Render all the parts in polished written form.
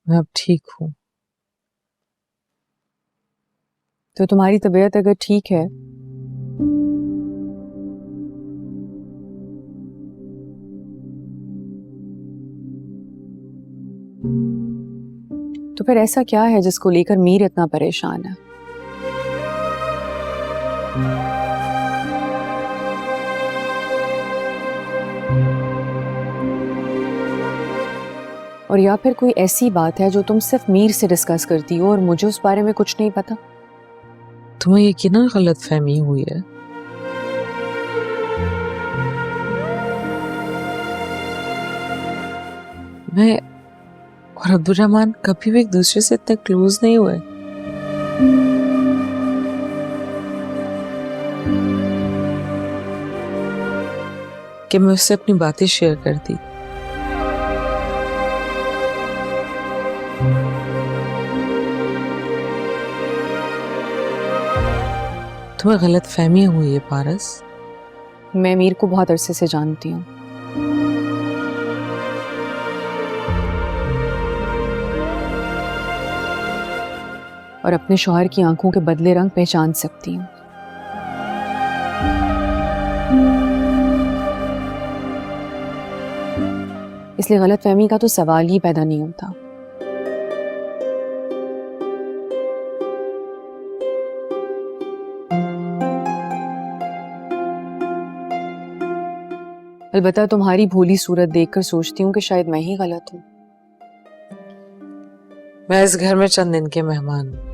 मैं अब ठीक हूँ। तो तुम्हारी तबीयत अगर ठीक है तो फिर ऐसा क्या है जिसको लेकर मीर इतना परेशान है? और या फिर कोई ऐसी बात है जो तुम सिर्फ मीर से डिस्कस करती हो और मुझे उस बारे में कुछ नहीं पता? तुम्हें यकीनन गलतफहमी हुई है। मैं और अब्दुर्रहमान कभी भी एक दूसरे से इतने क्लोज नहीं हुए। कि मैं उससे अपनी बातें शेयर करती। तुम्हें गलतफहमियां हुई है पारस। मैं मीर को बहुत अरसे से जानती हूँ। और अपने शौहर की आंखों के बदले रंग पहचान सकती हूँ। इसलिए गलतफहमी का तो सवाल ही पैदा नहीं होता। अलबत्ता तुम्हारी भोली सूरत देखकर सोचती हूँ कि शायद मैं ही गलत हूँ। मैं इस घर में चंद दिन के मेहमान हूँ।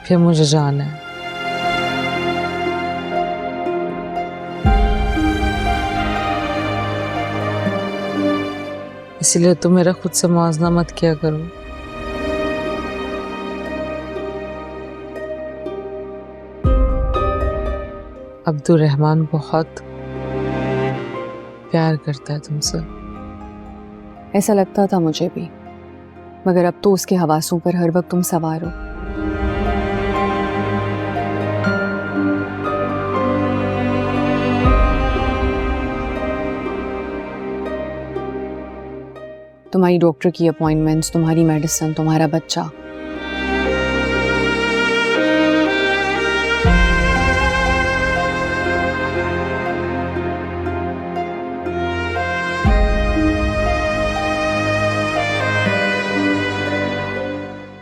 फिर मुझे जाना है। इसलिए तुम मेरा खुद से मुआवजा मत किया करो। अब्दुर्रहमान बहुत प्यार करता है तुमसे। ऐसा लगता था मुझे भी, मगर अब तो उसके हवासों पर हर वक्त तुम सवार हो। तुम्हारी डॉक्टर की अपॉइंटमेंट्स, तुम्हारी मेडिसिन, तुम्हारा बच्चा।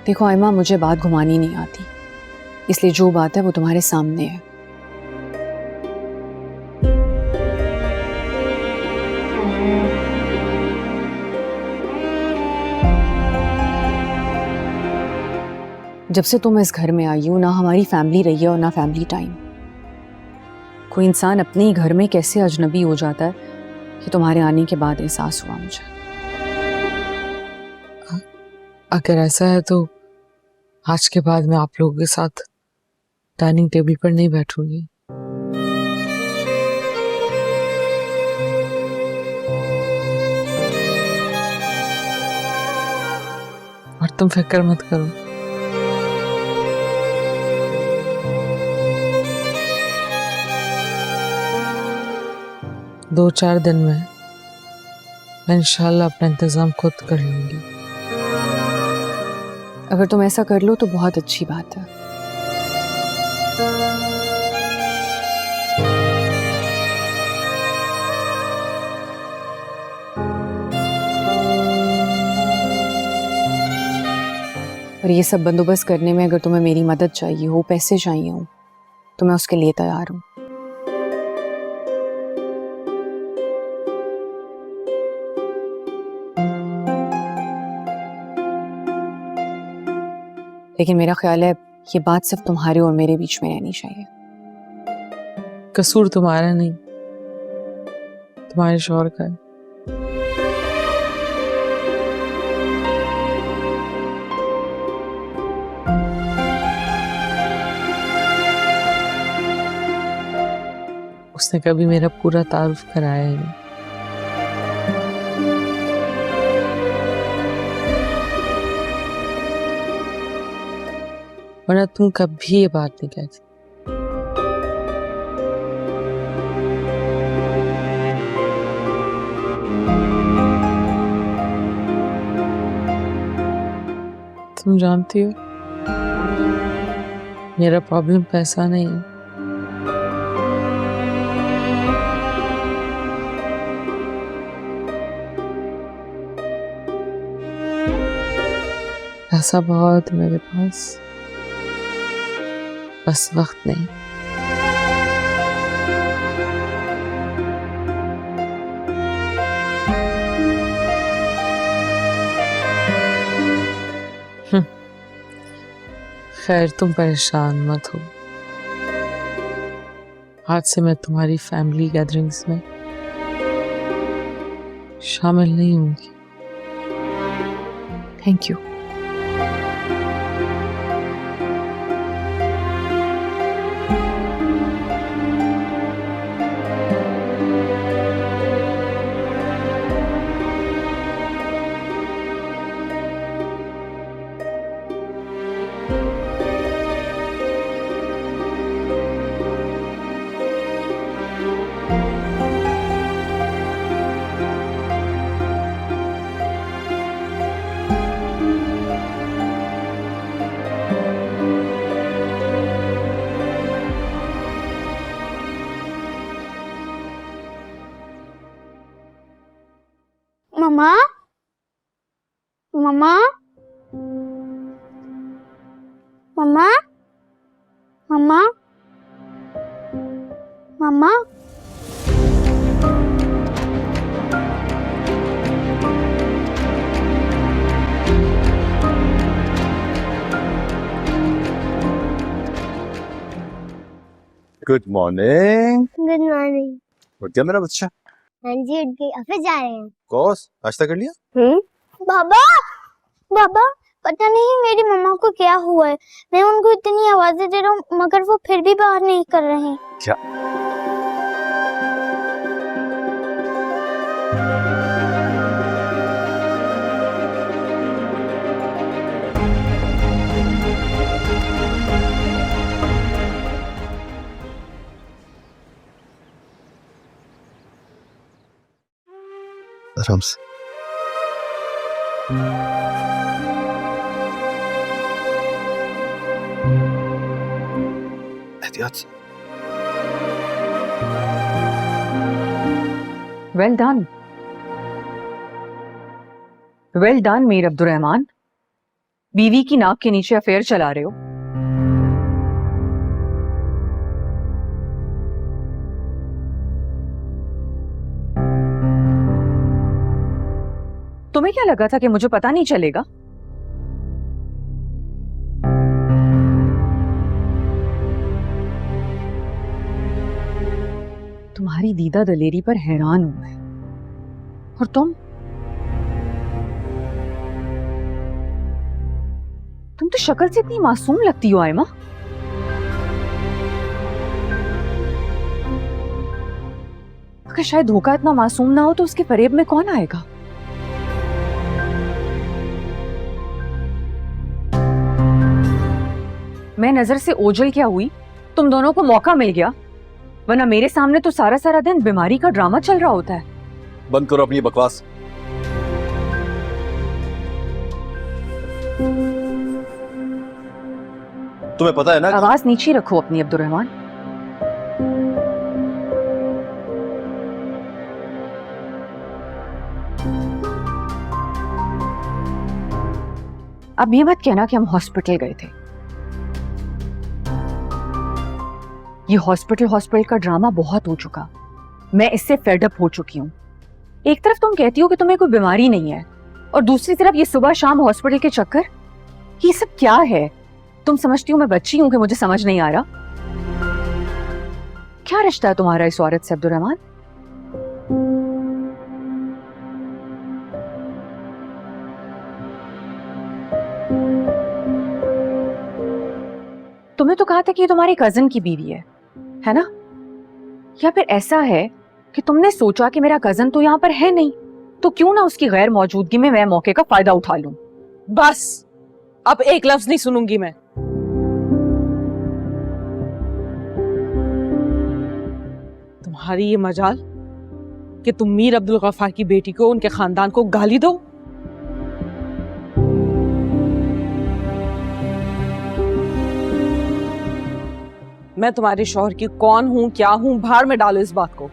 देखो आयमा, मुझे बात घुमानी नहीं आती, इसलिए जो बात है वो तुम्हारे सामने है। जब से तुम इस घर में आई हो, ना हमारी फैमिली रही है और ना फैमिली टाइम। कोई इंसान अपने ही घर में कैसे अजनबी हो जाता है, कि तुम्हारे आने के बाद एहसास हुआ मुझे। अगर ऐसा है तो आज के बाद मैं आप लोगों के साथ डाइनिंग टेबल पर नहीं बैठूंगी। और तुम फिक्र मत करो। दो चार दिन में मैं इंशाल्लाह अपना इंतजाम खुद कर लूंगी। अगर तुम ऐसा कर लो तो बहुत अच्छी बात है। और ये सब बंदोबस्त करने में अगर तुम्हें मेरी मदद चाहिए हो, पैसे चाहिए हो, तो मैं उसके लिए तैयार हूँ। लेकिन मेरा ख्याल है ये बात सिर्फ तुम्हारे और मेरे बीच में रहनी चाहिए। कसूर तुम्हारा नहीं, तुम्हारे शौहर का है। उसने कभी मेरा पूरा तारुफ कराया ही नहीं। वरना तुम कभी ये बात नहीं कहती। तुम जानती हो मेरा प्रॉब्लम पैसा नहीं है, पैसा बहुत है मेरे पास, बस वक्त नहीं। खैर तुम परेशान मत हो, आज से मैं तुम्हारी फैमिली गैदरिंग्स में शामिल नहीं होंगी। Thank you. मम्मा, मम्मा, मम्मा, मम्मा, मम्मा। Good morning. Good morning. उठ गया मेरा बच्चा? हाँ जी उठ गई, ऑफिस जा रहे हैं। कोर्स नाश्ता कर लिया? बाबा, बाबा पता नहीं मेरी मम्मा को क्या हुआ है, मैं उनको इतनी आवाजें दे रहा हूँ मगर वो फिर भी बाहर नहीं कर रहे। क्या? आराम से। एहतियात से। Well done, well done Mir Abdurrahman. बीवी की नाक के नीचे अफेयर चला रहे हो। तुम्हें क्या लगा था कि मुझे पता नहीं चलेगा? तुम्हारी दीदा दलेरी पर हैरान हूं मैं। और तुम तो शक्ल से इतनी मासूम लगती हो आयमा। अगर शायद धोखा इतना मासूम ना हो तो उसके फरेब में कौन आएगा? मैं नजर से ओझल क्या हुई? तुम दोनों को मौका मिल गया, वरना मेरे सामने तो सारा सारा दिन बीमारी का ड्रामा चल रहा होता है। बंद करो अपनी बकवास। तुम्हें पता है ना? आवाज नीचे रखो अपनी अब्दुर्रहमान। अब ये मत कहना कि हम हॉस्पिटल गए थे। ये हॉस्पिटल का ड्रामा बहुत हो चुका, मैं इससे फेड अप हो चुकी हूँ। एक तरफ तुम कहती हो कि तुम्हें कोई बीमारी नहीं है और दूसरी तरफ ये सुबह शाम हॉस्पिटल के चक्कर। ये सब क्या है? तुम समझती हो मैं बच्ची हूं कि मुझे समझ नहीं आ रहा? क्या रिश्ता है तुम्हारा इस औरत से अब्दुर्रहमान? तुमने तो कहा था कि ये तुम्हारी कजन की बीवी है ना? या फिर ऐसा है कि तुमने सोचा कि मेरा कजन तो यहाँ पर है नहीं, तो क्यों ना उसकी गैर मौजूदगी में मैं मौके का फायदा उठा लूं? बस अब एक लफ्ज नहीं सुनूंगी मैं। तुम्हारी ये मजाल कि तुम मीर अब्दुल गफ्फार की बेटी को, उनके खानदान को गाली दो। मैं तुम्हारे शौहर की कौन हूं, क्या हूं, भाड़ में डालो इस बात को।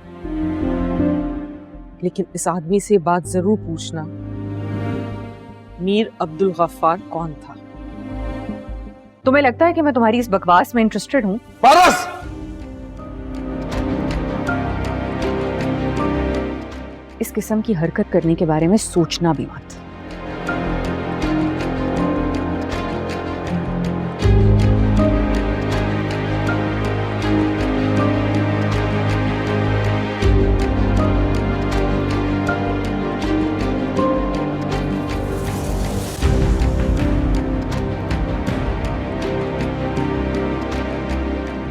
लेकिन इस आदमी से बात जरूर पूछना, मीर अब्दुल गफ्फार कौन था। तुम्हें लगता है कि मैं तुम्हारी इस बकवास में इंटरेस्टेड हूँ? पारस! इस किस्म की हरकत करने के बारे में सोचना भी मत।